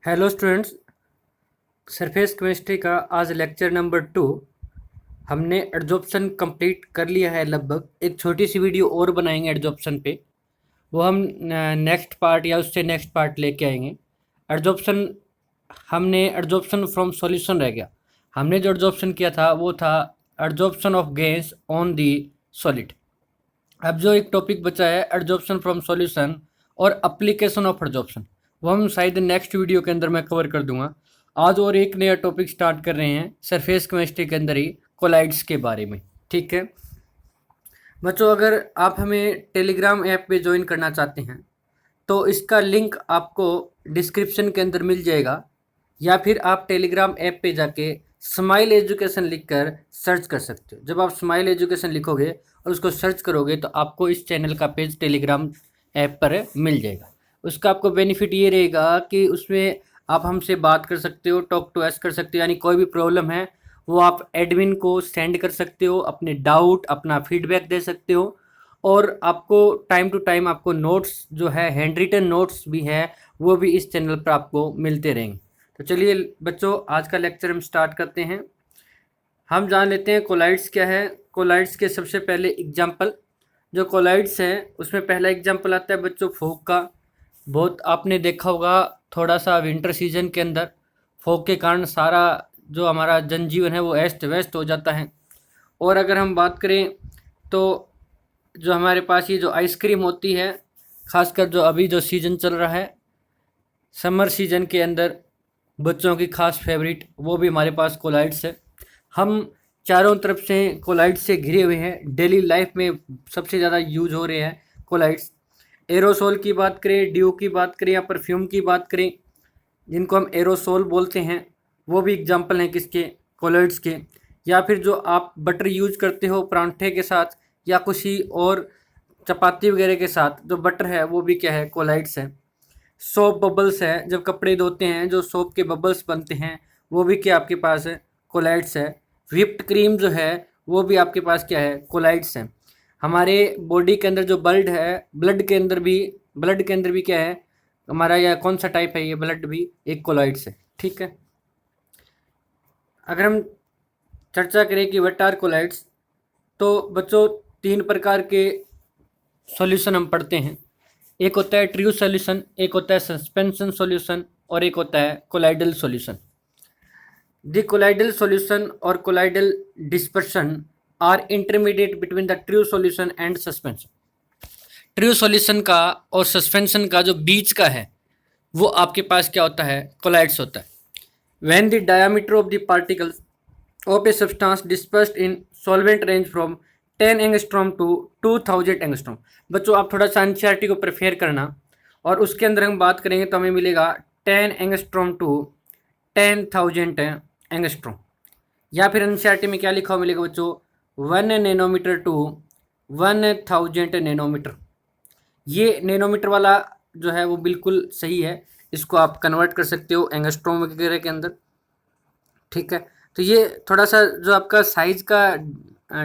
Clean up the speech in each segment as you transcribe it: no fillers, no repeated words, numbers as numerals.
Hello students. Surface chemistry का आज lecture number 2। हमने एडजॉर्प्शन कंप्लीट कर लिया है लगभग। एक छोटी सी वीडियो और बनाएंगे एडजॉर्प्शन पे, वो हम नेक्स्ट पार्ट या उससे नेक्स्ट पार्ट लेके आएंगे। एडजॉर्प्शन हमने एडजॉर्प्शन फ्रॉम सॉल्यूशन रह गया। हमने जो एडजॉर्प्शन किया था वो था adsorption of gas on the solid. अब जो एक टॉपिक बचा है एडजॉर्प्शन फ्रॉम सॉल्यूशन और एप्लीकेशन ऑफ एडजॉर्प्शन, वो हम शायद नेक्स्ट वीडियो के अंदर मैं कवर कर दूंगा। आज और एक नया टॉपिक स्टार्ट कर रहे हैं सरफेस केमिस्ट्री के अंदर ही, कोलाइड्स के बारे में। ठीक है बच्चों, अगर आप हमें टेलीग्राम ऐप पे ज्वाइन करना चाहते हैं तो इसका लिंक आपको डिस्क्रिप्शन के अंदर मिल जाएगा, या फिर आप टेलीग्राम ऐप पे जाके स्माइल एजुकेशन लिखकर सर्च कर सकते हो। जब आप स्माइल एजुकेशन लिखोगे और उसको सर्च करोगे तो आपको इस चैनल का पेज टेलीग्राम ऐप पर मिल जाएगा। उसका आपको बेनिफिट ये रहेगा कि उसमें आप हमसे बात कर सकते हो, टॉक टू अस कर सकते हो, यानी कोई भी प्रॉब्लम है वो आप एडमिन को सेंड कर सकते हो, अपने डाउट अपना फीडबैक दे सकते हो। और आपको टाइम टू टाइम आपको नोट्स जो है, हैंड रिटन नोट्स भी है, वो भी इस चैनल पर आपको मिलते रहेंगे। तो चलिए बच्चों, आज का लेक्चर हम स्टार्ट करते हैं। हम जान लेते हैं कोलाइड्स क्या है। कोलाइड्स के सबसे पहले एग्जाम्पल, जो कोलाइड्स हैं उसमें पहला एग्जाम्पल आता है बच्चों फॉग का। बहुत आपने देखा होगा, थोड़ा सा विंटर सीजन के अंदर फॉग के कारण सारा जो हमारा जनजीवन है वो अस्त व्यस्त हो जाता है। और अगर हम बात करें तो जो हमारे पास ये जो आइसक्रीम होती है, खासकर जो अभी जो सीज़न चल रहा है समर सीजन के अंदर, बच्चों की खास फेवरेट, वो भी हमारे पास कोलाइड्स है। हम चारों तरफ से कोलाइड्स से घिरे हुए हैं, डेली लाइफ में सबसे ज़्यादा यूज हो रहे हैं कोलाइड्स। एरोसोल की बात करें, ड्यू की बात करें या परफ्यूम की बात करें, जिनको हम एरोसोल बोलते हैं, वो भी एग्जाम्पल हैं किसके, कोलाइड्स के। या फिर जो आप बटर यूज करते हो परांठे के साथ या किसी और चपाती वगैरह के साथ, जो बटर है वो भी क्या है, कोलाइड्स है। सोप बबल्स है, जब कपड़े धोते हैं जो सोप के बबल्स बनते हैं वो भी क्या आपके पास है, कोलाइड्स है। व्हिप्ड क्रीम जो है वो भी आपके पास क्या है, कोलाइड्स है। हमारे बॉडी के अंदर जो ब्लड के अंदर भी क्या है हमारा, या कौन सा टाइप है ये, ब्लड भी एक कोलाइड्स है। ठीक है, अगर हम चर्चा करें कि व्हाट आर कोलाइड्स, तो बच्चों तीन प्रकार के सॉल्यूशन हम पढ़ते हैं। एक होता है ट्रू सॉल्यूशन, एक होता है सस्पेंशन सॉल्यूशन, और एक होता है colloidal solution. The colloidal solution और colloidal dispersion are intermediate between the true solution and suspension. True solution का और सस्पेंशन का जो बीच का है वो आपके पास क्या होता है, कोलाइड्स होता है। When the diameter of the particles of a substance dispersed in solvent range from 10 angstrom to 2000 angstrom. बच्चों आप थोड़ा सा एनसीईआरटी को प्रेफर करना, और उसके अंदर हम बात करेंगे तो हमें मिलेगा 10 एंगस्ट्रॉम टू 10,000 एंगस्ट्रॉम। या फिर एनसीईआरटी में क्या लिखा हुआ मिलेगा बच्चों, 1 नैनोमीटर टू 1000 नैनोमीटर। ये नैनोमीटर वाला जो है वो बिल्कुल सही है, इसको आप कन्वर्ट कर सकते हो एंगस्ट्रॉम वगैरह के अंदर। ठीक है, तो ये थोड़ा सा जो आपका साइज़ का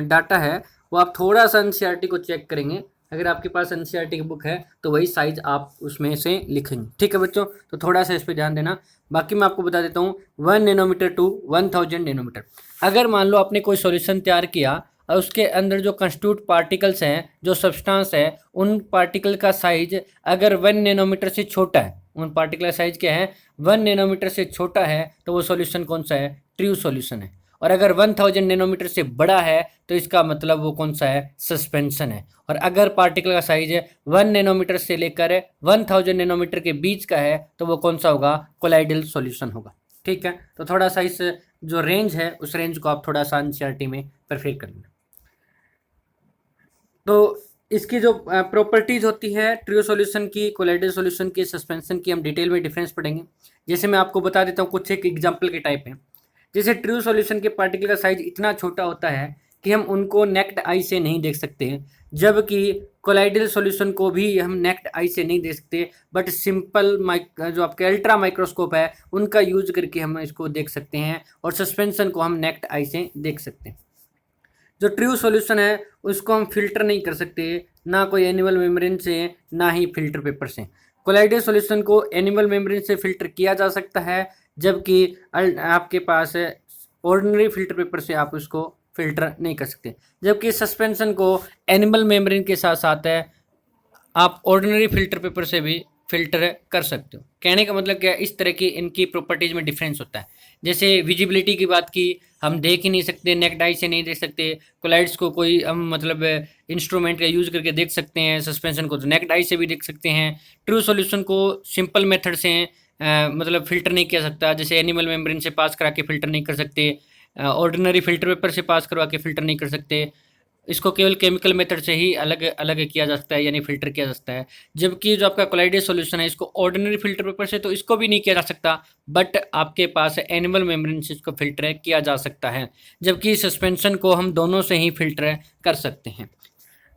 डाटा है वो आप थोड़ा सा एनसीईआरटी को चेक करेंगे। अगर आपके पास एनसीईआरटी की बुक है तो वही साइज़ आप उसमें से लिखेंगे। ठीक है बच्चों, तो थोड़ा सा इस पर ध्यान देना। बाकी मैं आपको बता देता हूँ 1 नैनोमीटर टू 1000 नैनोमीटर। अगर मान लो आपने कोई सॉल्यूशन तैयार किया और उसके अंदर जो कंस्टिट्यूट पार्टिकल्स हैं, जो सब्सटेंस है, उन पार्टिकल का साइज अगर 1 नैनोमीटर से छोटा है, उन पार्टिकल का साइज क्या है, 1 नैनोमीटर से छोटा है, तो वो सॉल्यूशन कौन सा है, ट्रू सॉल्यूशन है। और अगर 1000 नैनोमीटर से बड़ा है तो इसका मतलब वो कौन सा है, सस्पेंशन है। और अगर पार्टिकल का साइज है 1 नैनोमीटर से लेकर 1000 नैनोमीटर के बीच का है तो वो कौन सा होगा, कोलाइडल सॉल्यूशन होगा। ठीक है, तो थोड़ा सा इस जो रेंज है उस रेंज को आप थोड़ा सा एनसीईआरटी में प्रेफर कर लेना। तो इसकी जो प्रॉपर्टीज होती है ट्रू सॉल्यूशन की, कोलाइडल सॉल्यूशन की, सस्पेंशन की, हम डिटेल में डिफरेंस पढ़ेंगे। जैसे मैं आपको बता देता हूँ कुछ एक एग्जांपल के टाइप हैं। जैसे ट्रू सॉल्यूशन के पार्टिकल का साइज इतना छोटा होता है कि हम उनको नेक्ड आई से नहीं देख सकते हैं, जबकि कोलाइडल सॉल्यूशन को भी हम नेक्ड आई से नहीं देख सकते, बट सिंपल जो आपके अल्ट्रा माइक्रोस्कोप है उनका यूज करके हम इसको देख सकते हैं, और सस्पेंशन को हम नेक्ड आई से देख सकते हैं। जो ट्रू सॉल्यूशन है उसको हम फिल्टर नहीं कर सकते, ना कोई एनिमल मेम्ब्रेन से, ना ही फिल्टर पेपर से। कोलाइडल सॉल्यूशन को एनिमल मेम्ब्रेन से फिल्टर किया जा सकता है, जबकि आपके पास ऑर्डिनरी फिल्टर पेपर से आप उसको फिल्टर नहीं कर सकते। जबकि सस्पेंशन को एनिमल मेम्ब्रेन के साथ साथ है आप ऑर्डिनरी फिल्टर पेपर से भी फिल्टर कर सकते हो। कहने का मतलब क्या है, इस तरह की इनकी प्रॉपर्टीज में डिफरेंस होता है। जैसे विजिबिलिटी की बात की, हम देख ही नहीं सकते, नेक्ड आई से नहीं देख सकते। कोलाइड्स को कोई हम मतलब इंस्ट्रूमेंट का यूज करके देख सकते हैं, सस्पेंशन को तो नेक्ड आई से भी देख सकते हैं। ट्रू सॉल्यूशन को सिंपल मेथड से मतलब फिल्टर नहीं किया सकता, जैसे एनिमल मेम्ब्रेन से पास करा के फिल्टर नहीं कर सकते, ऑर्डिनरी फिल्टर पेपर से पास करवा के फिल्टर नहीं कर सकते। इसको केवल केमिकल मेथड से ही अलग अलग किया जा सकता है, यानी फिल्टर किया जा सकता है। जबकि जो आपका कोलाइडल सॉल्यूशन है, इसको ऑर्डिनरी फिल्टर पेपर से तो इसको भी नहीं किया जा सकता, बट आपके पास एनिमल मेम्ब्रेन से इसको फिल्टर किया जा सकता है। जबकि सस्पेंशन को हम दोनों से ही फिल्टर कर सकते हैं।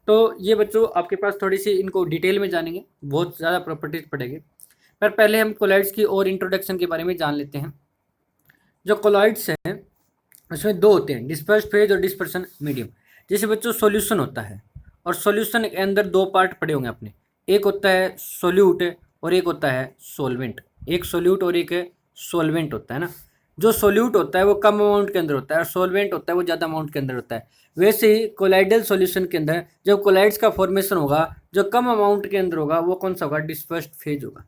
तो ये बच्चों आपके पास थोड़ी सी इनको डिटेल में जानेंगे, बहुत ज़्यादा प्रॉपर्टीज पढ़ेंगे। पर पहले हम कोलाइड्स की और इंट्रोडक्शन के बारे में जान लेते हैं। जो कोलाइड्स हैं उसमें दो होते हैं, डिस्पर्स फेज और डिस्पर्सन मीडियम। जैसे बच्चों सॉल्यूशन होता है, और सॉल्यूशन के अंदर दो पार्ट पड़े होंगे अपने, एक होता है सोल्यूट और एक होता है सोलवेंट। एक सोल्यूट और एक सोलवेंट होता है ना। जो सोल्यूट होता है वो कम अमाउंट के अंदर होता है, और सोलवेंट होता है वो ज़्यादा अमाउंट के अंदर होता है। वैसे ही कोलाइडल सॉल्यूशन के अंदर जब कोलाइड्स का फॉर्मेशन होगा, जो कम अमाउंट के अंदर होगा वो कौन सा होगा, डिस्पर्स्ड फेज होगा।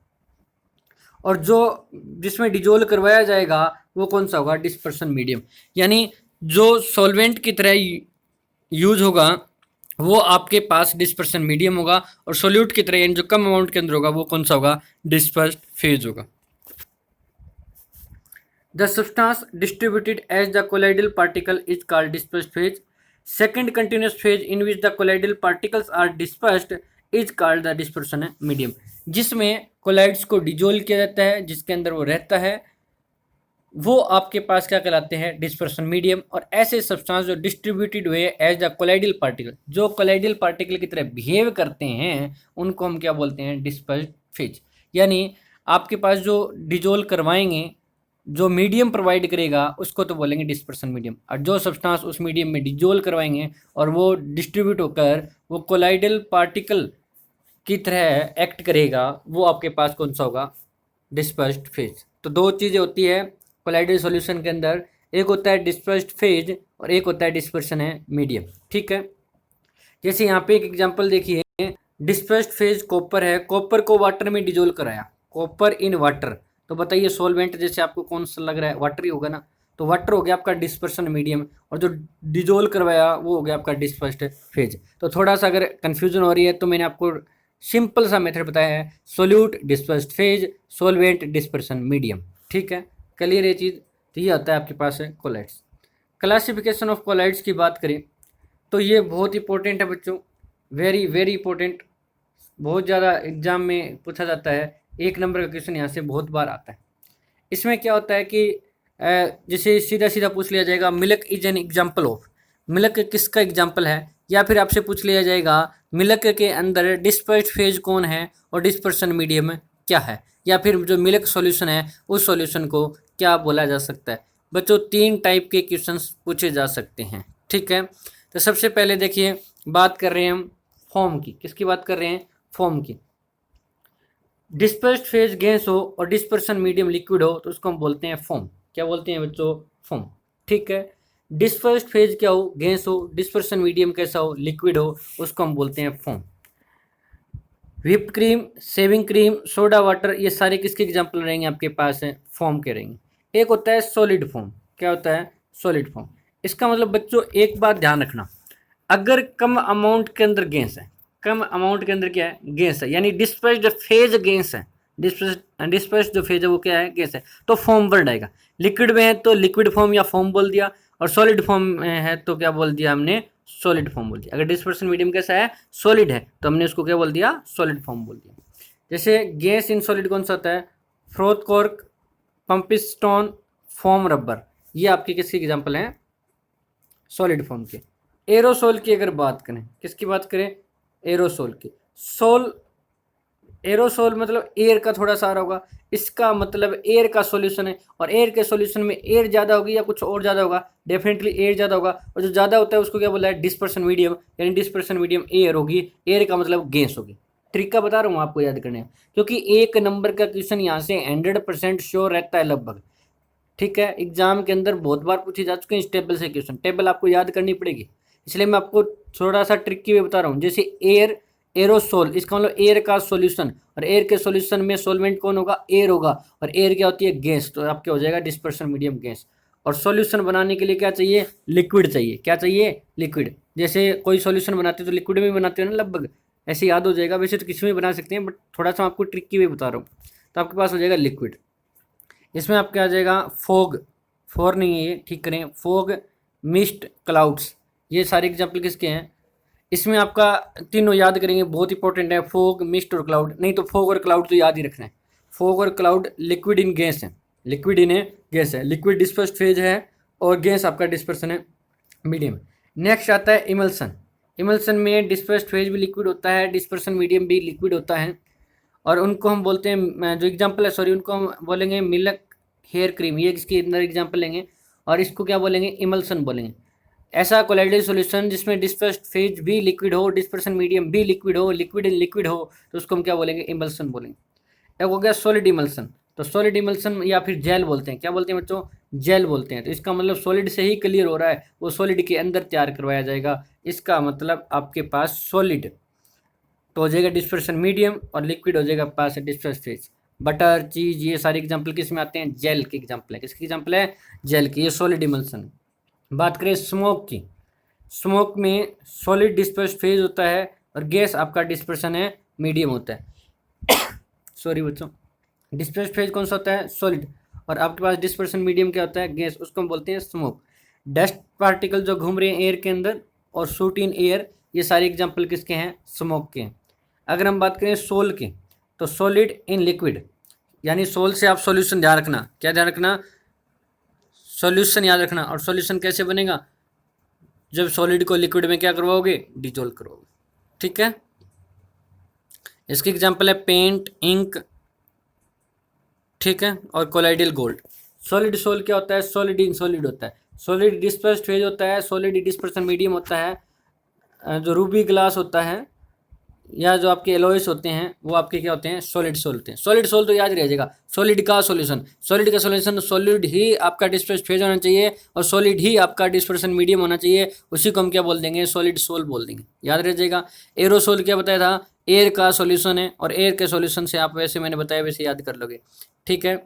और जो जिसमें डिजोल्व करवाया जाएगा वो कौन सा होगा, डिस्पर्सन मीडियम। यानी जो सॉल्वेंट की तरह यूज होगा वो आपके पास डिस्पर्सन मीडियम होगा, और सोल्यूट की तरह यानी जो कम अमाउंट के अंदर होगा वो कौन सा होगा, डिस्पर्स्ड फेज होगा। The substance distributed as the colloidal particle is called dispersed phase. Second continuous phase in which the colloidal particles are dispersed is called the dispersion medium. जिसमें कोलाइड्स को डिजोल्व किया जाता है, जिसके अंदर वो रहता है, वो आपके पास क्या कहलाते हैं, डिस्पर्सन मीडियम। और ऐसे सब्सटेंस जो डिस्ट्रीब्यूटेड हुए एज द कोलाइडल पार्टिकल, जो कोलाइडल पार्टिकल की तरह बिहेव करते हैं, उनको हम क्या बोलते हैं, डिस्पर्स्ड फेज। यानी आपके पास जो डिजोल्व करवाएंगे, जो मीडियम प्रोवाइड करेगा, उसको तो बोलेंगे डिस्पर्सन मीडियम। और जो सब्सटेंस उस मीडियम में डिजोल्व करवाएंगे और वो डिस्ट्रीब्यूट होकर वो कोलाइडल पार्टिकल की तरह एक्ट करेगा, वो आपके पास कौन सा होगा, डिस्पर्स्ड फेज। तो दो चीज़ें होती है कोलाइडल सॉल्यूशन के अंदर, एक होता है डिस्पर्स्ड फेज और एक होता है डिस्पर्सन है मीडियम। ठीक है, जैसे यहाँ पे एक एग्जांपल देखिए, डिस्पर्स्ड फेज कॉपर है, कॉपर को वाटर में डिजोल्व कराया, कॉपर इन वाटर। तो बताइए सॉल्वेंट जैसे आपको कौन सा लग रहा है, वाटर ही होगा ना। तो वाटर हो गया आपका डिस्पर्सन मीडियम, और जो डिजोल्व करवाया वो हो गया आपका डिस्पर्स्ड फेज। तो थोड़ा सा अगर कन्फ्यूजन हो रही है तो मैंने आपको सिंपल सा मेथड बताया है, solute dispersed phase, solvent dispersion medium. ठीक है, क्लियर ये चीज़। तो ये आता है आपके पास है कोलाइड्स। क्लासिफिकेशन ऑफ कोलाइड्स की बात करें तो ये बहुत इंपॉर्टेंट है बच्चों, वेरी वेरी इंपॉर्टेंट। बहुत ज़्यादा एग्जाम में पूछा जाता है, एक नंबर का क्वेश्चन यहाँ से बहुत बार आता है। इसमें क्या होता है कि जैसे सीधा सीधा पूछ लिया जाएगा, milk is an example of. Milk किसका एग्जाम्पल है, या फिर आपसे पूछ लिया जाएगा मिल्क के अंदर डिस्पर्स्ड फेज कौन है और डिस्पर्सन मीडियम क्या है, या फिर जो मिल्क सॉल्यूशन है उस सॉल्यूशन को क्या बोला जा सकता है। बच्चों तीन टाइप के क्वेश्चंस पूछे जा सकते हैं। ठीक है, तो सबसे पहले देखिए बात कर रहे हैं हम फॉर्म की। किसकी बात कर रहे हैं, फॉर्म की। डिस्पर्स्ड फेज गैस हो और डिस्पर्सन मीडियम लिक्विड हो तो उसको हम बोलते हैं फॉर्म। क्या बोलते हैं बच्चों, फॉर्म। ठीक है, डिस्पर्स्ड फेज क्या हो, गैस हो, डिस्पर्सन मीडियम कैसा हो, लिक्विड हो, उसको हम बोलते हैं form. Whipped cream, shaving cream, soda water, ये सारे किसके एग्जाम्पल रहेंगे आपके पास है, फॉर्म के रहेंगे। एक होता है सॉलिड फॉर्म। क्या होता है, सॉलिड फॉर्म। इसका मतलब बच्चों एक बात ध्यान रखना, अगर कम अमाउंट के अंदर गैस है, कम अमाउंट के अंदर क्या है, गैस है, यानी डिस्पर्स्ड फेज गैस है, डिस्पर्स्ड जो फेज है वो क्या है, गैस है, तो फॉर्म वर्ड आएगा। लिक्विड में है तो लिक्विड फॉर्म या फॉर्म बोल दिया, और सॉलिड फॉर्म में है तो क्या बोल दिया हमने, सॉलिड फॉर्म बोल दिया। अगर डिस्पर्सन मीडियम कैसा है, सॉलिड है, तो हमने उसको क्या बोल दिया, सॉलिड फॉर्म बोल दिया। जैसे गैस इन सॉलिड कौन सा होता है, फ्रोथ कॉर्क, पंपिस्टोन, फोम रबर, ये आपके किसके एग्जाम्पल हैं, सॉलिड फॉर्म के। एरोसोल की अगर बात करें, किसकी बात करें, एरोसोल की। एरोसोल मतलब एयर का थोड़ा सा आ रहा होगा, इसका मतलब एयर का सॉल्यूशन है, और एयर के सॉल्यूशन में एयर ज़्यादा होगी या कुछ और ज़्यादा होगा, डेफिनेटली एयर ज़्यादा होगा, और जो ज़्यादा होता है उसको क्या बोला है, डिस्पर्सन मीडियम, यानी डिस्पर्सन मीडियम एयर होगी, एयर का मतलब गैस होगी। ट्रिक का बता रहा हूँ आपको याद करने, क्योंकि एक नंबर का क्वेश्चन यहाँ से 100% श्योर रहता है लगभग। ठीक है, एग्जाम के अंदर बहुत बार पूछे जा चुके हैं इस टेबल से क्वेश्चन, टेबल आपको याद करनी पड़ेगी, इसलिए मैं आपको थोड़ा सा ट्रिक की भी बता रहा हूँ। जैसे एयर, एरोसोल, इसका मतलब एयर का सॉल्यूशन, और एयर के सॉल्यूशन में सॉल्वेंट कौन होगा, एयर होगा, और एयर क्या होती है, गैस, तो आपके हो जाएगा डिस्पर्शन मीडियम गैस। और सॉल्यूशन बनाने के लिए क्या चाहिए, लिक्विड चाहिए, क्या चाहिए, लिक्विड। जैसे कोई सॉल्यूशन बनाते हो तो लिक्विड में बनाते हो ना लगभग, ऐसे याद हो जाएगा, वैसे तो किसी में बना सकते हैं, बट थोड़ा सा आपको ट्रिक की भी बता रहा हूँ। तो आपके पास हो जाएगा लिक्विड, इसमें आपके आ जाएगा फोग, फोर नहीं है ये, ठीक करें, फोग, मिस्ट, क्लाउड्स, ये सारे एग्जाम्पल किसके हैं। इसमें आपका तीनों याद करेंगे, बहुत इंपॉर्टेंट है, फोग, मिस्ट और क्लाउड। नहीं तो फोग और क्लाउड तो याद ही रखना है। फोग और क्लाउड लिक्विड इन गैस है, लिक्विड इन गैस है, लिक्विड डिस्पर्स्ड फेज है, और गैस आपका डिस्पर्सन है मीडियम। नेक्स्ट आता है इमल्सन, इमल्सन में डिस्पर्स्ड फेज भी लिक्विड होता है, डिस्पर्सन मीडियम भी लिक्विड होता है, और उनको हम बोलते हैं, जो एग्जांपल है सॉरी, उनको हम बोलेंगे मिल्क हेयर क्रीम, ये इसके अंदर एग्जांपल लेंगे, और इसको क्या बोलेंगे, इमल्सन बोलेंगे। ऐसा कोलाइडल सॉल्यूशन जिसमें डिस्पर्स्ड फेज भी लिक्विड हो, डिस्पर्सन मीडियम भी लिक्विड हो, लिक्विड इन लिक्विड हो, तो उसको हम क्या बोलेंगे, इमल्सन बोलेंगे। एक हो गया सॉलिड इमल्सन, तो सॉलिड इमल्सन या फिर जेल बोलते हैं, क्या बोलते हैं बच्चों, जेल बोलते हैं। तो इसका मतलब सॉलिड से ही क्लियर हो रहा है, वो सॉलिड के अंदर तैयार करवाया जाएगा, इसका मतलब आपके पास सॉलिड तो हो जाएगा डिस्पर्शन मीडियम, और लिक्विड हो जाएगा पास डिस्पर्स फेज। बटर, चीज, ये सारे एग्जांपल किस में आते हैं, जेल के एग्जांपल है, किसकी एग्जांपल है, जेल की, ये सॉलिड इमल्सन। बात करें स्मोक की, स्मोक में सॉलिड डिस्पर्स फेज होता है, और गैस आपका डिस्पर्शन है मीडियम होता है। सॉरी बच्चों, डिस्पर्स फेज कौन सा होता है, सॉलिड, और आपके पास डिस्पर्शन मीडियम क्या होता है, गैस, उसको हम बोलते हैं स्मोक। डस्ट पार्टिकल जो घूम रहे हैं एयर के अंदर, और शूट इन एयर, ये सारे एग्जांपल किसके हैं, स्मोक के हैं। अगर हम बात करें सोल की, तो सॉलिड इन लिक्विड, यानी सोल से आप सॉल्यूशन ध्यान रखना, क्या ध्यान रखना, सॉल्यूशन याद रखना। और सॉल्यूशन कैसे बनेगा, जब सॉलिड को लिक्विड में क्या करवाओगे, डिजोल्व करोगे। ठीक है, इसके एग्जांपल है पेंट, इंक, ठीक है, और कोलाइडल गोल्ड। सॉलिड सोल क्या होता है, सॉलिड इन सॉलिड होता है, सॉलिड डिस्पर्स्ड फेज होता है, सॉलिड डिस्पर्सन मीडियम होता है, जो रूबी ग्लास होता है, या जो आपके एलॉयस होते हैं वो आपके क्या होते हैं, सॉलिड सोल होते हैं। सॉलिड सोल तो याद रह जाएगा, सॉलिड का सॉल्यूशन, सॉलिड का सॉल्यूशन, सॉलिड ही आपका डिस्पर्स फेज होना चाहिए, और सॉलिड ही आपका डिस्पर्सन मीडियम होना चाहिए, उसी को हम क्या बोल देंगे, सॉलिड सोल बोल देंगे, याद रह जाएगा। एरोसोल क्या बताया था, एयर का सॉल्यूशन है, और एयर के सॉल्यूशन से आप वैसे मैंने बताया वैसे याद कर लोगे। ठीक है,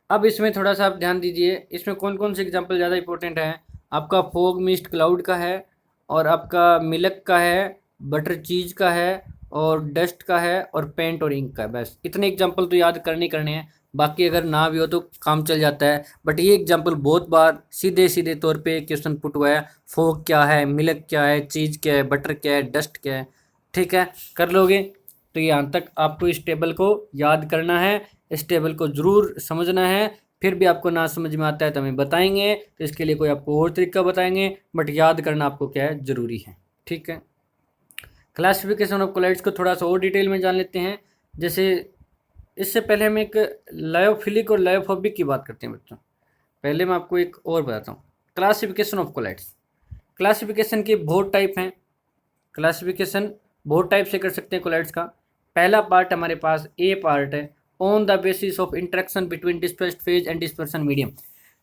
अब इसमें थोड़ा सा आप ध्यान दीजिए, इसमें कौन कौन से एग्जाम्पल ज़्यादा इंपॉर्टेंट है। आपका फोग, मिस्ट, क्लाउड का है, और आपका मिल्क का है, बटर चीज़ का है, और डस्ट का है, और पेंट और इंक का है। बस इतने एग्जाम्पल तो याद करने हैं, बाकी अगर ना भी हो तो काम चल जाता है, बट ये एग्जाम्पल बहुत बार सीधे सीधे तौर पे क्वेश्चन पुट हुआ है। फोग क्या है, मिल्क क्या है, चीज़ क्या है, बटर क्या है, डस्ट क्या है। ठीक है, कर लोगे तो यहाँ तक आपको इस टेबल को याद करना है, इस टेबल को ज़रूर समझना है। फिर भी आपको ना समझ में आता है तो हमें बताएंगे, तो इसके लिए कोई आपको और तरीका बताएंगे, बट याद करना आपको क्या है, ज़रूरी है। ठीक है, क्लासिफिकेशन ऑफ कोलाइड्स को थोड़ा सा और डिटेल में जान लेते हैं। जैसे इससे पहले हम एक लायोफिलिक और लायोफोबिक की बात करते हैं बच्चों। पहले मैं आपको एक और बताता हूँ, क्लासिफिकेशन ऑफ कोलाइड्स। क्लासिफिकेशन के बहुत टाइप हैं, क्लासिफिकेशन बहुत टाइप से कर सकते हैं कोलाइड्स का। पहला पार्ट हमारे पास ए पार्ट है, on the basis of interaction between dispersed phase and dispersion medium.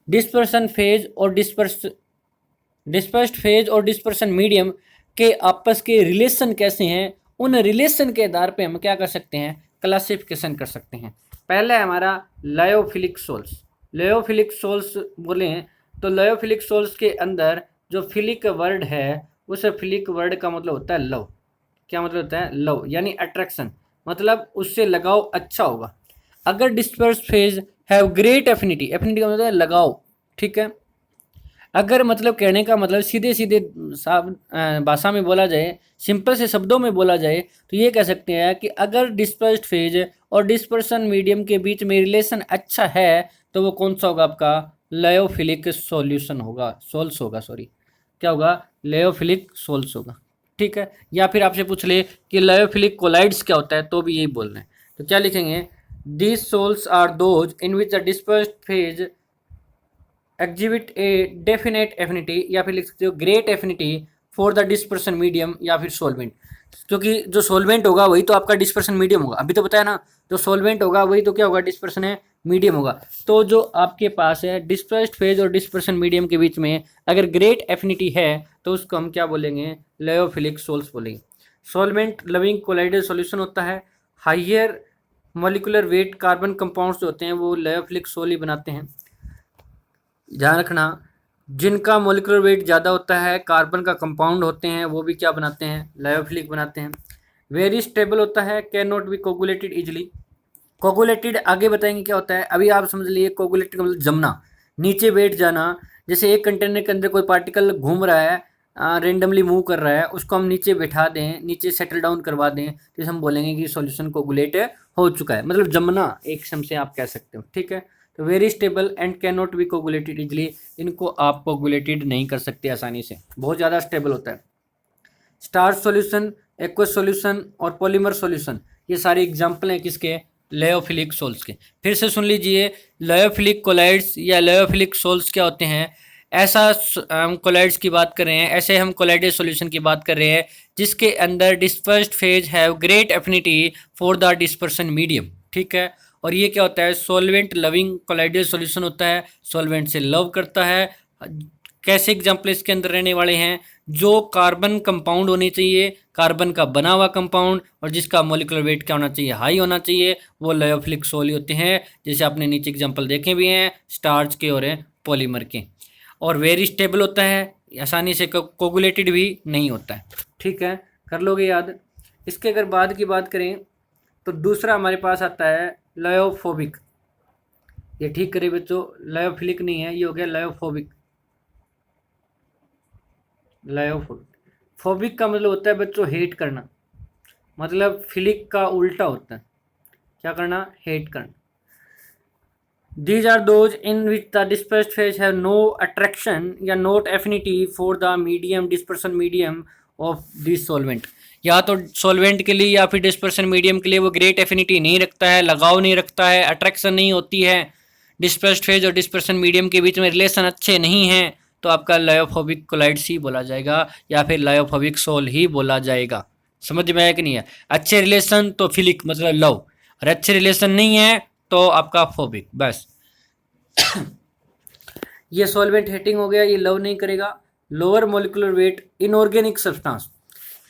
Dispersion phase और डिस्पर्स्ड फेज और डिस्पर्सन मीडियम के आपस के रिलेशन कैसे हैं, उन रिलेशन के आधार पे हम क्या कर सकते हैं, क्लासिफिकेशन कर सकते हैं। पहला है हमारा लायोफिलिक सोल्स। लायोफिलिक सोल्स बोले तो लायोफिलिक सोल्स के अंदर जो फिलिक वर्ड है, उस फिलिक वर्ड का मतलब होता है लव। क्या मतलब होता है, लव, यानी अट्रैक्शन, मतलब उससे लगाव अच्छा होगा। अगर disperse phase have great affinity, affinity का मतलब है लगाव। ठीक है, अगर मतलब कहने का मतलब सीधे सीधे भाषा में बोला जाए, सिंपल से शब्दों में बोला जाए, तो ये कह सकते हैं कि अगर डिस्पर्स्ड फेज और डिस्पर्सन मीडियम के बीच में रिलेशन अच्छा है, तो वो कौन सा होगा, आपका लायोफिलिक सॉल्यूशन होगा, सोल्स होगा, सॉरी क्या होगा, लायोफिलिक सोल्स होगा। ठीक है, या फिर आपसे पूछ ले कि लायोफिलिक कोलाइड्स क्या होता है, तो भी यही बोलना है, तो क्या लिखेंगे, these sols are those in which the dispersed phase exhibit a definite affinity, या फिर लिख सकते हो great affinity for the dispersion medium या फिर सॉल्वेंट, क्योंकि जो सॉल्वेंट होगा वही तो आपका डिस्पर्सन मीडियम होगा, अभी तो बताया ना, जो सॉल्वेंट होगा वही तो क्या होगा, डिस्पर्सन है मीडियम होगा। तो जो आपके पास है डिस्पर्स्ड फेज और डिस्पर्सन मीडियम के बीच में अगर ग्रेट एफिनिटी है तो उसको हम क्या बोलेंगे, लायोफिलिक सोल्स बोलेंगे। सॉल्वेंट लविंग कोलाइडल सॉल्यूशन होता है। Higher molecular weight carbon compounds जो होते हैं वो लायोफिलिक सोल ही बनाते हैं। ध्यान रखना, जिनका मॉलिक्यूलर वेट ज़्यादा होता है, कार्बन का कंपाउंड होते हैं, वो भी क्या बनाते हैं, लायोफिलिक बनाते हैं। वेरी स्टेबल होता है, can not be coagulated easily. Coagulated आगे बताएंगे क्या होता है, अभी आप समझ लीजिए कोगुलेटेड मतलब जमना, नीचे बैठ जाना। जैसे एक कंटेनर के अंदर कोई पार्टिकल घूम रहा है, रेंडमली मूव कर रहा है, उसको हम नीचे बैठा दें, नीचे सेटल डाउन करवा दें, तो हम बोलेंगे कि सॉल्यूशन कोगुलेट हो चुका है, मतलब जमना एक किस्म से आप कह सकते हो। ठीक है, तो very stable and can not be coagulated easily, इनको आप कोगुलेटेड नहीं कर सकते आसानी से, बहुत ज़्यादा स्टेबल होता है। स्टार्च सॉल्यूशन, एक्वस सॉल्यूशन और पॉलीमर सॉल्यूशन, ये सारे एग्जाम्पल हैं किसके, लायोफिलिक सोल्स के। फिर से सुन लीजिए, लायोफिलिक कोलाइड्स या लायोफिलिक सोल्स क्या होते हैं। ऐसा हम कोलाइड्स की बात कर रहे हैं, ऐसे हम कोलाइडेड सॉल्यूशन की बात कर रहे हैं जिसके अंदर dispersed phase have great affinity for the dispersion medium. ठीक है, और ये क्या होता है, सॉल्वेंट लविंग कोलाइडेड सॉल्यूशन होता है, सॉल्वेंट से लव करता है। कैसे एग्जाम्पल इसके अंदर रहने वाले हैं, जो कार्बन कंपाउंड होनी चाहिए, कार्बन का बना हुआ कंपाउंड, और जिसका मॉलिक्यूलर वेट क्या होना चाहिए, हाई होना चाहिए, वो लायोफिलिक सोल होते हैं। जैसे आपने नीचे एग्जांपल देखे भी हैं, स्टार्च के और पॉलीमर के। और वेरी स्टेबल होता है, आसानी से कोगुलेटेड भी नहीं होता है। ठीक है, कर लोगे याद। इसके अगर बाद की बात करें तो दूसरा हमारे पास आता है लायोफोबिक। ये ठीक करें बच्चों, लायोफिलिक नहीं है, ये हो गया लायोफोबिक। लायोफोबिक, फोबिक का मतलब होता है बच्चों हेट करना, मतलब फिलिक का उल्टा होता है, क्या करना, हेट करना। These are those in which the dispersed phase have no attraction या not affinity for the medium dispersion medium of this solvent. या तो सॉल्वेंट के लिए या फिर डिस्पर्सन मीडियम के लिए वो ग्रेट एफिनिटी नहीं रखता है, लगाव नहीं रखता है, अट्रैक्शन नहीं होती है, डिस्पर्स्ड फेज और डिस्पर्सन मीडियम के बीच में रिलेशन अच्छे नहीं हैं, तो आपका लायोफोबिक कोलाइड्स ही बोला जाएगा या फिर लायोफोबिक सोल ही बोला जाएगा। समझ में आया कि नहीं है, अच्छे रिलेशन तो फिलिक मतलब लव, और अच्छे रिलेशन नहीं है तो आपका फोबिक, बस। ये सॉल्वेंट हेटिंग हो गया, ये लव नहीं करेगा। Lower molecular weight inorganic substance,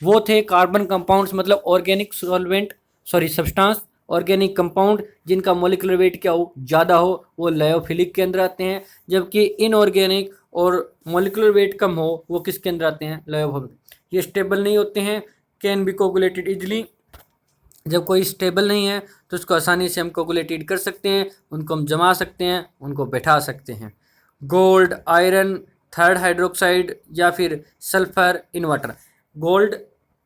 वो थे कार्बन कंपाउंड्स, मतलब organic solvent, sorry substance, organic compound जिनका मोलिकुलर वेट क्या हो, ज़्यादा हो, वो लायोफिलिक के अंदर आते हैं। जबकि इनऑर्गेनिक और मोलिकुलर वेट कम हो वो किसके अंदर आते हैं, लायोफोबिक। ये स्टेबल नहीं होते हैं, कैन बी कोगुलेटेड इजिली। जब कोई स्टेबल नहीं है तो उसको आसानी से हम कोगुलेटेड कर सकते हैं, उनको हम जमा सकते हैं, उनको बैठा सकते हैं। गोल्ड, आयरन, थर्ड हाइड्रोक्साइड या फिर सल्फर इन वाटर। गोल्ड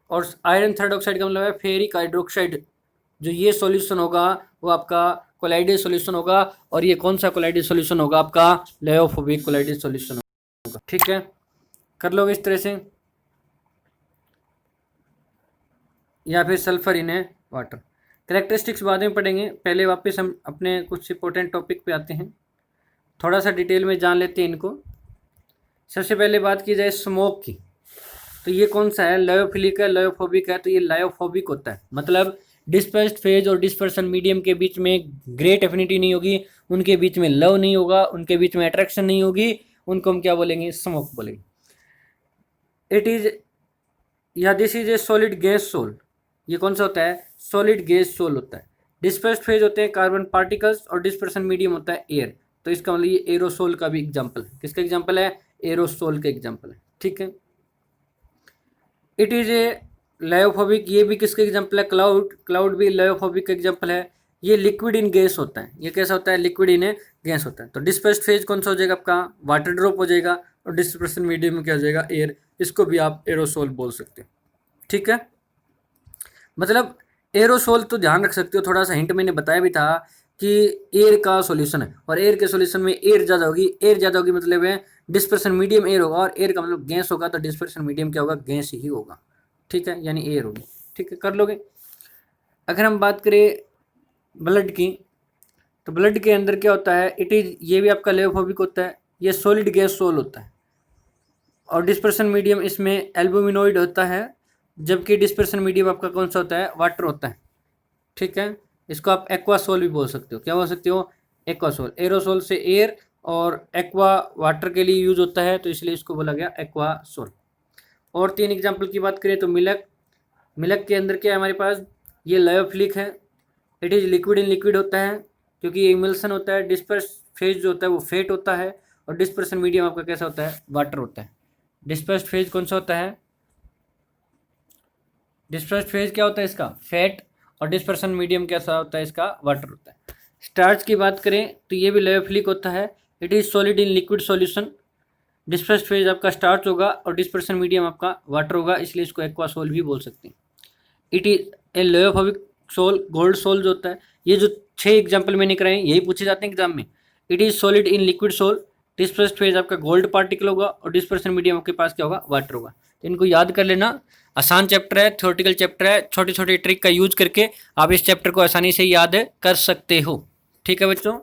और आयरन थर्ड ऑक्साइड का मतलब है फेरिक हाइड्रोक्साइड, जो ये सॉल्यूशन होगा वो आपका कोलाइडेड सॉल्यूशन होगा, और ये कौन सा कोलाइडेड सॉल्यूशन होगा, आपका लायोफोबिक कोलाइडेड सॉल्यूशन होगा। ठीक है, कर लोगे इस तरह से, या फिर सल्फर इन है वाटर। कैरेक्टरिस्टिक्स बाद में पढ़ेंगे, पहले वापस हम अपने कुछ इंपॉर्टेंट टॉपिक पे आते हैं, थोड़ा सा डिटेल में जान लेते हैं इनको। सबसे पहले बात की जाए स्मोक की, तो ये कौन सा है, लायोफिलिक है, लायोफोबिक है, तो ये लायोफोबिक होता है, मतलब डिस्पर्स्ड फेज और डिस्पर्सन मीडियम के बीच में ग्रेट एफिनिटी नहीं होगी, उनके बीच में लव नहीं होगा, उनके बीच में अट्रैक्शन नहीं होगी, उनको हम क्या बोलेंगे, स्मोक बोलेंगे। इट इज या this is a solid gas sol, ये कौन सा होता है, सॉलिड गैस सोल होता है। डिस्पर्स्ड फेज होते हैं कार्बन पार्टिकल्स और डिस्पर्सन मीडियम होता है एयर, तो इसका मतलब ये एरोसोल का भी एग्जाम्पल है, किसका एग्जाम्पल है, एरोसोल का एग्जाम्पल है। ठीक है, इट इज ए लायोफोबिक, ये भी किसके एग्जाम्पल है, क्लाउड, क्लाउड भी लायोफोबिक का एग्जाम्पल है। ये लिक्विड इन गैस होता है, ये कैसा होता है, लिक्विड इन गैस होता है। तो डिस्पर्स्ड फेज कौन सा हो जाएगा आपका, वाटर ड्रॉप हो जाएगा, और डिस्पर्सन मीडियम में क्या हो जाएगा, एयर, इसको भी आप एरोसोल बोल सकते हैं। ठीक है, मतलब एरोसोल तो ध्यान रख सकते हो, थोड़ा सा हिंट मैंने बताया भी था कि एयर का सॉल्यूशन है, और एयर के सॉल्यूशन में एयर ज़्यादा होगी, एयर ज़्यादा होगी मतलब है डिस्पर्सन मीडियम एयर होगा, और एयर का मतलब गैस होगा, तो डिस्पर्सन मीडियम क्या होगा, गैस ही होगा। ठीक है, यानी एयर होगी। ठीक है, कर लोगे। अगर हम बात करें ब्लड की, तो ब्लड के अंदर क्या होता है, इट इज, ये भी आपका लायोफोबिक होता है, ये सॉलिड गैस सोल होता है, और डिस्पर्सन मीडियम इसमें एल्बुमिनोइड होता है, जबकि डिस्पर्सन मीडियम आपका कौन सा होता है, वाटर होता है। ठीक है, इसको आप एक्वासोल भी बोल सकते हो। क्या बोल सकते हो, एक्वासोल। एरोसोल से एयर और एक्वा वाटर के लिए यूज होता है, तो इसलिए इसको बोला गया एक्वासोल। और 3 एग्जाम्पल की बात करें तो मिल्क, मिल्क के अंदर क्या है हमारे पास, ये लायोफिलिक है, it is liquid in liquid होता है क्योंकि ये इमल्सन होता है। डिस्पर्स फेज जो होता है वो फेट होता है, और डिस्पर्सन मीडियम आपका कैसा होता है, वाटर होता है। डिस्पर्स्ड फेज कौन सा होता है, डिस्पर्स्ड फेज क्या होता है इसका, फैट, और डिस्पर्सन मीडियम कैसा होता है इसका, वाटर होता है। स्टार्च की बात करें तो ये भी लायोफिलिक होता है, it is solid in liquid solution. Dispersed phase आपका स्टार्च होगा और डिस्पर्सन मीडियम आपका वाटर होगा, इसलिए इसको एक्वासोल भी बोल सकते हैं। It is a lyophilic sol, gold sol जो होता है, ये जो 6 एग्जाम्पल मैंने कराए यही पूछे जाते हैं एग्जाम में। It is solid in liquid sol, dispersed phase आपका गोल्ड पार्टिकल होगा, और डिस्पर्सन मीडियम आपके पास क्या होगा, वाटर होगा। तो इनको याद कर लेना, आसान चैप्टर है, थ्योरेटिकल चैप्टर है, छोटी छोटी ट्रिक का यूज करके आप इस चैप्टर को आसानी से याद कर सकते हो। ठीक है बच्चों,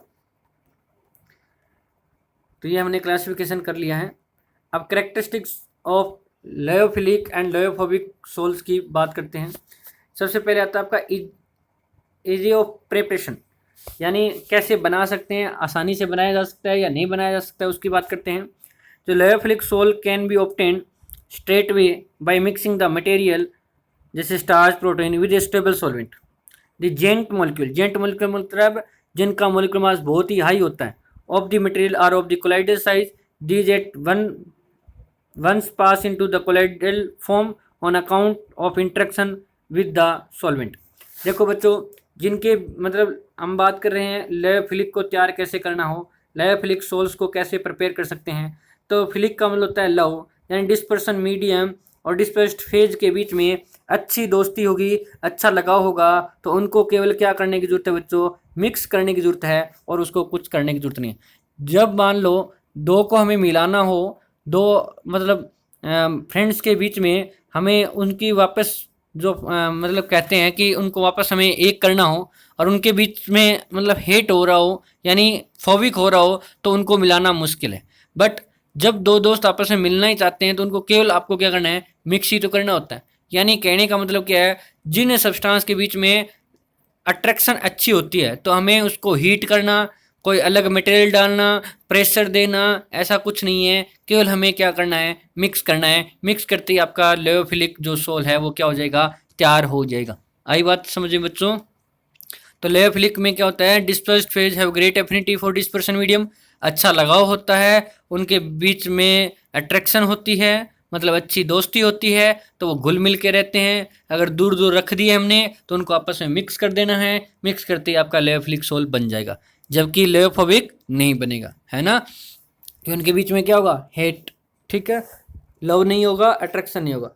तो ये हमने क्लासिफिकेशन कर लिया है। अब characteristics of lyophilic and lyophobic sols की बात करते हैं। सबसे पहले आता है आपका इजी ऑफ प्रिपरेशन, यानी कैसे बना सकते हैं, आसानी से बनाया जा सकता है या नहीं बनाया जा सकता है, उसकी बात करते हैं। जो lyophilic sol can be obtained straight way by mixing the material, जैसे starch, protein with stable solvent. The giant molecule, giant molecule मतलब जिनका मॉलिक्यूलर मास बहुत ही हाई होता है, of the material are of the colloidal size, these at once pass into the colloidal form on account of interaction with the solvent. देखो बच्चों, जिनके मतलब हम बात कर रहे हैं लायोफिलिक को तैयार कैसे करना हो, लायोफिलिक सोल्स को कैसे प्रिपेयर कर सकते हैं, तो फिलिक का मतलब होता है लव, यानी डिस्पर्सन मीडियम और डिस्पर्स्ड फेज के बीच में अच्छी दोस्ती होगी, अच्छा लगाव होगा, तो उनको केवल क्या करने की जरूरत है बच्चों, मिक्स करने की जरूरत है, और उसको कुछ करने की जरूरत नहीं है। जब मान लो दो को हमें मिलाना हो, दो मतलब फ्रेंड्स के बीच में हमें उनकी वापस जो मतलब कहते हैं कि उनको वापस हमें एक करना हो, और उनके बीच में मतलब हेट हो रहा हो, यानी फोबिक हो रहा हो, तो उनको मिलाना मुश्किल है। बट जब दो दोस्त आपस में मिलना ही चाहते हैं तो उनको केवल आपको क्या करना है, मिक्स ही तो करना होता है। यानी कहने का मतलब क्या है, जिन सब्सटेंस के बीच में अट्रैक्शन अच्छी होती है तो हमें उसको हीट करना, कोई अलग मटेरियल डालना, प्रेशर देना, ऐसा कुछ नहीं है। केवल हमें क्या करना है, मिक्स करना है। मिक्स करते ही आपका लायोफिलिक जो सोल है वो क्या हो जाएगा, तैयार हो जाएगा। आई बात समझे बच्चों। तो लायोफिलिक में क्या होता है, dispersed phase have great affinity for dispersion medium, अच्छा लगाव होता है, उनके बीच में अट्रैक्शन होती है, मतलब अच्छी दोस्ती होती है, तो वो घुल मिल के रहते हैं। अगर दूर दूर रख दिए हमने तो उनको आपस में मिक्स कर देना है, मिक्स करते ही आपका लायोफिलिक सोल बन जाएगा, जबकि लायोफोबिक नहीं बनेगा, है ना। तो उनके बीच में क्या होगा, हेट, ठीक है, लव नहीं होगा, अट्रैक्शन नहीं होगा।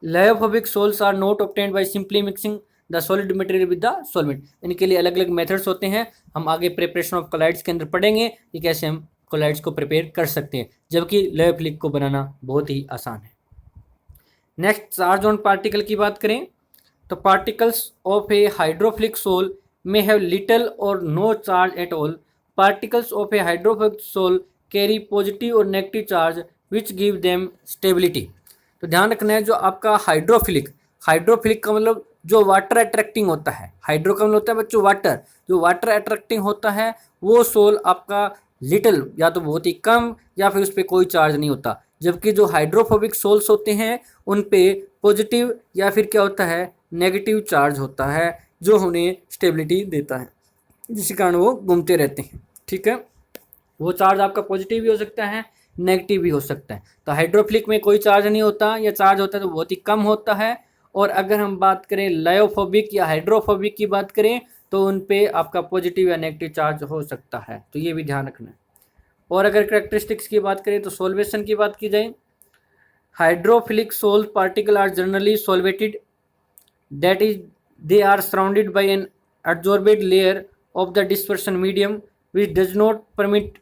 Lyophobic sols are not obtained by simply mixing the solid material with the solvent. इनके लिए अलग अलग मेथड्स होते हैं, हम आगे प्रिपरेशन ऑफ कोलाइड्स के अंदर पढ़ेंगे कि कैसे हम कोलाइड्स को प्रिपेयर कर सकते हैं, जबकि लायोफिलिक को बनाना बहुत ही आसान है। नेक्स्ट, चार्ज ऑन पार्टिकल की बात करें तो particles of a hydrophilic sol may have little or no charge at all. Particles of a hydrophobic soul carry positive or negative charge which give them stability. तो ध्यान रखना है, जो आपका हाइड्रोफिलिक, हाइड्रोफिलिक का मतलब जो वाटर अट्रैक्टिंग होता है, हाइड्रो का मतलब होता है बच्चों वाटर, जो वाटर अट्रैक्टिंग होता है वो सोल आपका लिटिल या तो बहुत ही कम या फिर उस पर कोई चार्ज नहीं होता, जबकि जो हाइड्रोफोबिक सोल्स होते हैं उन पे पॉजिटिव या फिर क्या होता है, नेगेटिव चार्ज होता है, जो उन्हें स्टेबिलिटी देता है, जिसके कारण वो घूमते रहते हैं। ठीक है, वो चार्ज आपका पॉजिटिव भी हो सकता है, नेगेटिव भी हो सकता है। तो हाइड्रोफिलिक में कोई चार्ज नहीं होता, या चार्ज होता है तो बहुत ही कम होता है। और अगर हम बात करें लायोफोबिक या हाइड्रोफोबिक की बात करें तो उन पे आपका पॉजिटिव या नेगेटिव चार्ज हो सकता है, तो ये भी ध्यान रखना है। और अगर कैरेक्टरिस्टिक्स की बात करें तो सोल्वेशन की बात की जाए, hydrophilic sol particle are generally solvated, that is they are surrounded by an adsorbed layer of the dispersion medium which does not permit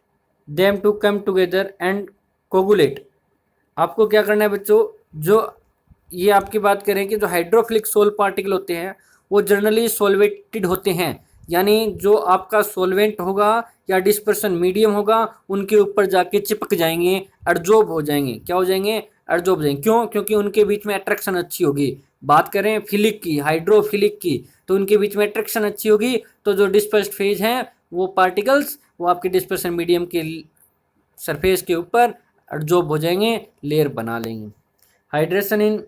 them to come together and coagulate. आपको क्या करना है बच्चों, जो ये आपकी बात करें कि जो हाइड्रोफिलिक सोल पार्टिकल होते हैं वो जनरली सोलवेटेड होते हैं, यानी जो आपका सोलवेंट होगा या डिस्पर्सन मीडियम होगा उनके ऊपर जाके चिपक जाएंगे, एडजॉर्ब हो जाएंगे। क्या हो जाएंगे? एडजॉर्ब हो जाएंगे। क्यों? क्योंकि उनके बीच में अट्रैक्शन अच्छी होगी। बात करें फिलिक की, हाइड्रोफिलिक की, तो उनके बीच में अट्रैक्शन अच्छी होगी, तो जो डिस्पर्स्ड फेज हैं वो पार्टिकल्स वो आपके डिस्पर्सन मीडियम के सरफेस के ऊपर एडजॉर्ब हो जाएंगे, लेयर बना लेंगे। Hydration in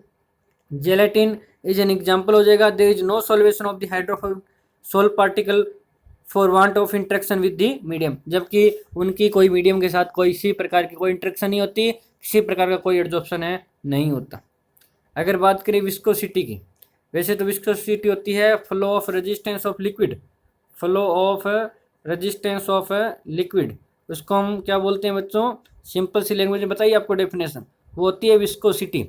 gelatin is an example हो जाएगा। There is no solvation of the hydrophobic sol particle for want of interaction with the medium, जबकि उनकी कोई मीडियम के साथ कोई इसी प्रकार की कोई इंट्रैक्शन नहीं होती, किसी प्रकार का कोई एडजॉर्प्शन है नहीं होता। अगर बात करें विस्कोसिटी की, वैसे तो विस्कोसिटी होती है flow of resistance of liquid, flow of resistance of liquid, उसको हम क्या बोलते हैं बच्चों? सिंपल सी लैंग्वेज में बताइए आपको डेफिनेशन। वो होती है विस्कोसिटी।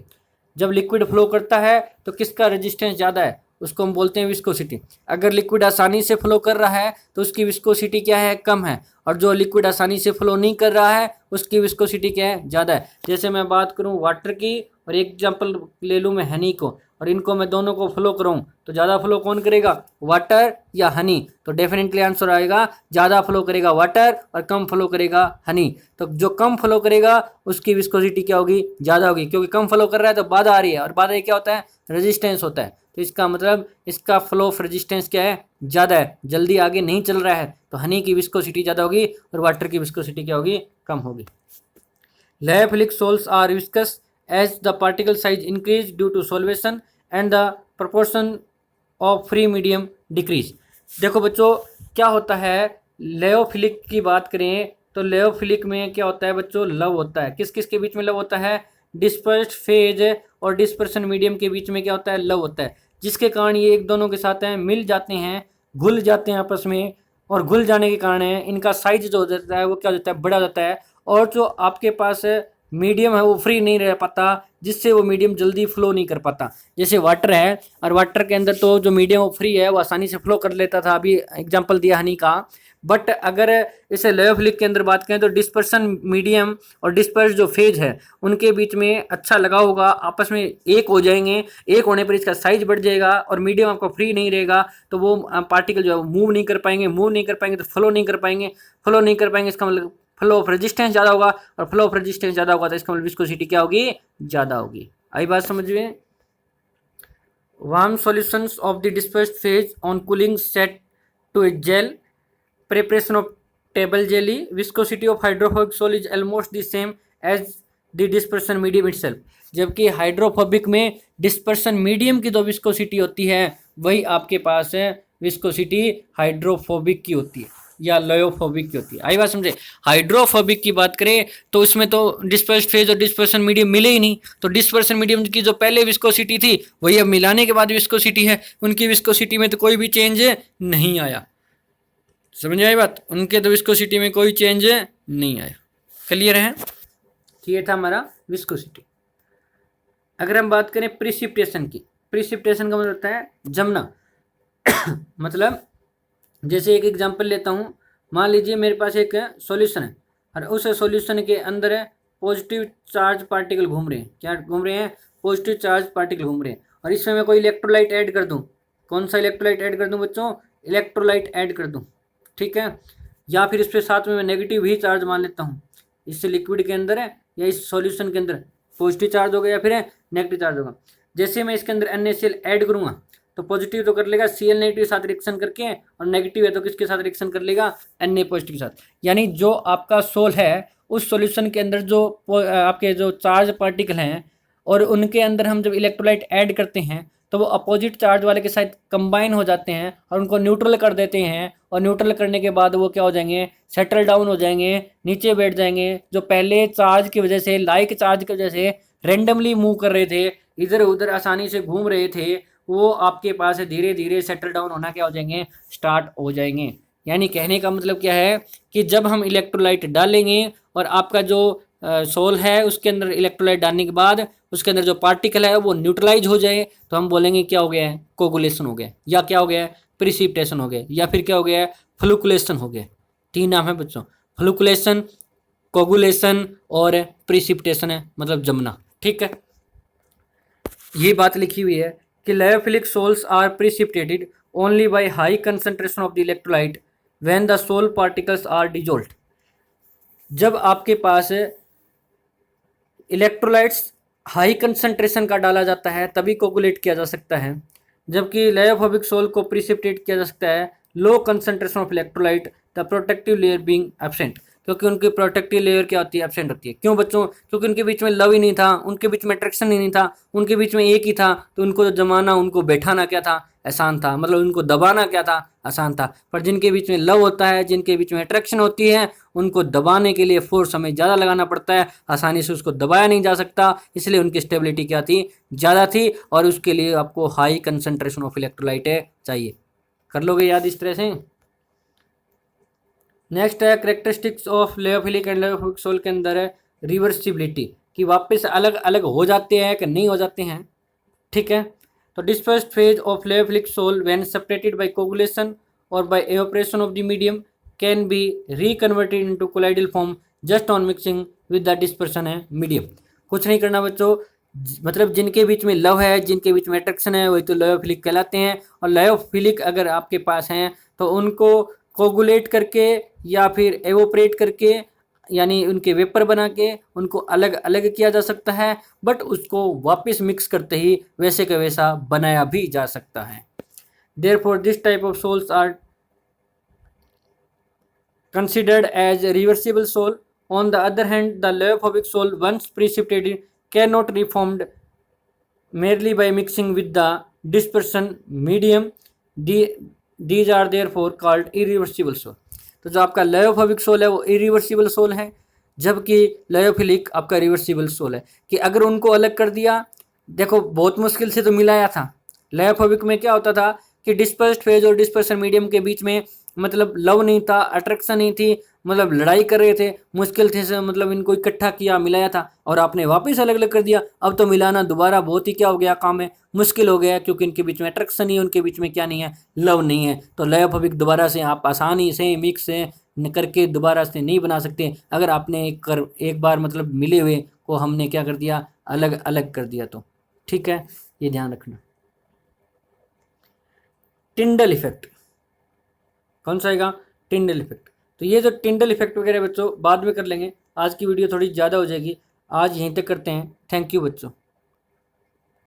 जब लिक्विड फ्लो करता है तो किसका रेजिस्टेंस ज़्यादा है, उसको हम बोलते हैं विस्कोसिटी। अगर लिक्विड आसानी से फ्लो कर रहा है तो उसकी विस्कोसिटी क्या है? कम है। और जो लिक्विड आसानी से फ्लो नहीं कर रहा है उसकी विस्कोसिटी क्या है? ज़्यादा है। जैसे मैं बात करूँ वाटर की और एक एग्जाम्पल ले लूँ मैं हनी को, और इनको मैं दोनों को फ्लो कराऊँ तो ज़्यादा फ्लो कौन करेगा? वाटर या हनी? तो डेफिनेटली आंसर आएगा ज़्यादा फ्लो करेगा वाटर और कम फ्लो करेगा हनी। तो जो कम फ्लो करेगा उसकी विस्कोसिटी क्या होगी? ज़्यादा होगी, क्योंकि कम फ्लो कर रहा है तो बाधा आ रही है, और बाधा क्या होता है? रेजिस्टेंस होता है। तो इसका मतलब इसका फ्लो ऑफ रेजिस्टेंस क्या है? ज़्यादा है, जल्दी आगे नहीं चल रहा है, तो हनी की विस्कोसिटी ज़्यादा होगी और वाटर की विस्कोसिटी क्या होगी? कम होगी। Liofilic sols are viscous as the particle size increase due to solvation and the proportion of free medium decrease। देखो बच्चों क्या होता है, लेओफिलिक की बात करें तो लेओफिलिक में क्या होता है बच्चों? लव होता है। किस किस के बीच में लव होता है? डिस्पर्स्ड फेज और डिस्पर्सन मीडियम के बीच में क्या होता है? लव होता है, जिसके कारण ये एक दोनों के साथ हैं, मिल जाते हैं, घुल जाते हैं आपस में, और घुल जाने के कारण है इनका साइज जो हो जाता है वो क्या हो जाता है? बड़ा हो जाता है। और जो आपके पास मीडियम है वो फ्री नहीं रह पाता, जिससे वो मीडियम जल्दी फ्लो नहीं कर पाता। जैसे वाटर है, और वाटर के अंदर तो जो मीडियम वो फ्री है वो आसानी से फ्लो कर लेता था, अभी एग्जांपल दिया हनी का। बट अगर इसे लेओफिलिक के अंदर बात करें तो डिस्पर्सन मीडियम और डिस्पर्स जो फेज है उनके बीच में अच्छा लगाव होगा, आपस में एक हो जाएंगे। एक होने पर इसका साइज बढ़ जाएगा और मीडियम आपका फ्री नहीं रहेगा, तो वो पार्टिकल जो है वो मूव नहीं कर पाएंगे, मूव नहीं कर पाएंगे तो फ्लो नहीं कर पाएंगे, फ्लो नहीं कर पाएंगे इसका मतलब फ्लो ऑफ रेजिस्टेंस ज़्यादा होगा, और फ्लो ऑफ रेजिस्टेंस ज़्यादा होगा तो इसका मतलब विस्कोसिटी क्या होगी? ज़्यादा होगी। आई बात समझ में? Warm solutions of the dispersed phase on cooling set to a gel, preparation of table jelly, viscosity of hydrophobic soil is almost the same as the dispersion medium itself। जबकि हाइड्रोफोबिक में dispersion medium की जो viscosity होती है वही आपके पास है viscosity hydrophobic की होती है या लेओफोबिक की होती है। आई बात समझे? हाइड्रोफोबिक की बात करें तो उसमें तो डिस्पर्स्ड फेज और डिस्पर्सन मीडियम मिले ही नहीं, तो डिस्पर्सन मीडियम की जो पहले विस्कोसिटी थी वही अब मिलाने के बाद विस्कोसिटी है, उनकी विस्कोसिटी में तो कोई भी चेंज नहीं आया। समझ आई बात? उनके तो विस्कोसिटी में कोई चेंज नहीं आया। क्लियर है? ये था हमारा विस्कोसिटी। अगर हम बात करें प्रिसिपिटेशन की, प्रिसिपिटेशन का मतलब होता है जमना। मतलब जैसे एक एग्जांपल लेता हूँ, मान लीजिए मेरे पास एक सॉल्यूशन है और उस सॉल्यूशन के अंदर पॉजिटिव चार्ज पार्टिकल घूम रहे हैं। क्या घूम रहे हैं? पॉजिटिव चार्ज पार्टिकल घूम रहे हैं। और इसमें मैं कोई इलेक्ट्रोलाइट ऐड कर दूँ, कौन सा इलेक्ट्रोलाइट ऐड कर दूँ बच्चों? इलेक्ट्रोलाइट ऐड कर दूँ, ठीक है। या फिर इसके साथ में मैं नेगेटिव ही चार्ज मान लेता हूँ, इस लिक्विड के अंदर है या इस सॉल्यूशन के अंदर पॉजिटिव चार्ज होगा या फिर नेगेटिव चार्ज होगा। जैसे मैं इसके अंदर NaCl ऐड करूँगा तो पॉजिटिव तो कर लेगा Cl नेगेटिव के साथ रिएक्शन करके, और नेगेटिव है तो किसके साथ रिएक्शन कर लेगा? Na पॉजिटिव के साथ। यानी जो आपका सोल है उस सॉल्यूशन के अंदर जो आपके जो चार्ज पार्टिकल हैं और उनके अंदर हम जब इलेक्ट्रोलाइट ऐड करते हैं तो वो अपोजिट चार्ज वाले के साथ कंबाइन हो जाते हैं और उनको न्यूट्रल कर देते हैं, और न्यूट्रल करने के बाद वो क्या हो जाएंगे? सेटल डाउन हो जाएंगे, नीचे बैठ जाएंगे। जो पहले चार्ज की वजह से, लाइक चार्ज की वजह से रेंडमली मूव कर रहे थे, इधर उधर आसानी से घूम रहे थे, वो आपके पास धीरे धीरे सेटल डाउन होना क्या हो जाएंगे? स्टार्ट हो जाएंगे। यानी कहने का मतलब क्या है कि जब हम इलेक्ट्रोलाइट डालेंगे और आपका जो सोल है उसके अंदर इलेक्ट्रोलाइट डालने के बाद उसके अंदर जो पार्टिकल है वो न्यूट्रलाइज हो जाए तो हम बोलेंगे क्या हो गया है? कोगुलेशन हो गया, या क्या हो गया है? प्रिसिपिटेशन हो गया, या फिर क्या हो गया है? फ्लुकुलेशन हो गया। तीन नाम है बच्चों, फ्लुकुलेशन, कोगुलेशन और प्रिसिपिटेशन है मतलब जमना, ठीक है। ये बात लिखी हुई है कि lyophilic sols are precipitated only by high concentration of the electrolyte when the sole particles are dissolved। जब आपके पास इलेक्ट्रोलाइट्स हाई कंसंट्रेशन का डाला जाता है तभी कोगुलेट किया जा सकता है, जबकि लायोफोबिक सोल को प्रिसिपिटेट किया जा सकता है low concentration of electrolyte the protective layer being absent, क्योंकि उनकी प्रोटेक्टिव लेयर क्या होती है, एब्सेंट होती है। क्यों बच्चों? क्योंकि उनके बीच में लव ही नहीं था, उनके बीच में अट्रैक्शन ही नहीं था, उनके बीच में एक ही था, तो उनको जमाना, उनको बैठाना क्या था, आसान था, मतलब उनको दबाना क्या था, आसान था। पर जिनके बीच में लव होता है, जिनके बीच में अट्रैक्शन होती है, उनको दबाने के लिए फोर्स हमें ज़्यादा लगाना पड़ता है, आसानी से उसको दबाया नहीं जा सकता, इसलिए उनकी स्टेबिलिटी क्या थी, ज़्यादा थी, और उसके लिए आपको हाई कंसंट्रेशन ऑफ इलेक्ट्रोलाइट चाहिए। कर लोगे याद इस तरह से। नेक्स्ट है करेक्टरिस्टिक्स ऑफ लेओफिलिक एंड लेओफिलिक सोल के अंदर है रिवर्सिबिलिटी, कि वापस अलग अलग हो जाते हैं कि नहीं हो जाते हैं। ठीक है, तो dispersed phase of lyophilic sol when separated by coagulation और by evaporation of the medium can be reconverted into colloidal form just on mixing with the dispersion है मीडियम। कुछ नहीं करना बच्चों, मतलब जिनके बीच में लव है, जिनके बीच में अट्रैक्शन है, वही तो लेओफिलिक कहलाते हैं। और लेओफिलिक अगर आपके पास हैं तो उनको कोगुलेट करके या फिर एवोपरेट करके, यानी उनके वेपर बना के उनको अलग अलग किया जा सकता है, बट उसको वापस मिक्स करते ही वैसे का वैसा बनाया भी जा सकता है। Therefore this type of soils are considered as a reversible soul. On the other hand, the leophobic soul once precipitated cannot reformed merely by mixing with the dispersion medium. These are therefore called irreversible soul। तो जो आपका लेओफोबिक soul है वो irreversible soul है, जबकि लेओफिलिक आपका reversible soul है। कि अगर उनको अलग कर दिया, देखो बहुत मुश्किल से तो मिलाया था। लेओफोबिक में क्या होता था कि डिस्पर्स्ड फेज और डिस्पर्सन मीडियम के बीच में मतलब लव नहीं था, अट्रैक्शन नहीं थी, मतलब लड़ाई कर रहे थे, मुश्किल थे से मतलब इनको इकट्ठा किया, मिलाया था, और आपने वापस अलग अलग कर दिया। अब तो मिलाना दोबारा बहुत ही क्या हो गया, काम है, मुश्किल हो गया, क्योंकि इनके बीच में अट्रैक्शन नहीं है, उनके बीच में क्या नहीं है, लव नहीं है। तो लेओफोबिक दोबारा से आप आसानी से मिक्स से करके दोबारा से नहीं बना सकते। अगर आपने एक बार मतलब मिले हुए को हमने क्या कर दिया, अलग अलग कर दिया तो। ठीक है, ये ध्यान रखना। टिंडल इफेक्ट कौन सा आएगा, टिंडल इफेक्ट। तो ये जो टिंडल इफेक्ट वगैरह बच्चों बाद में कर लेंगे, आज की वीडियो थोड़ी ज़्यादा हो जाएगी, आज यहीं तक करते हैं। थैंक यू बच्चों।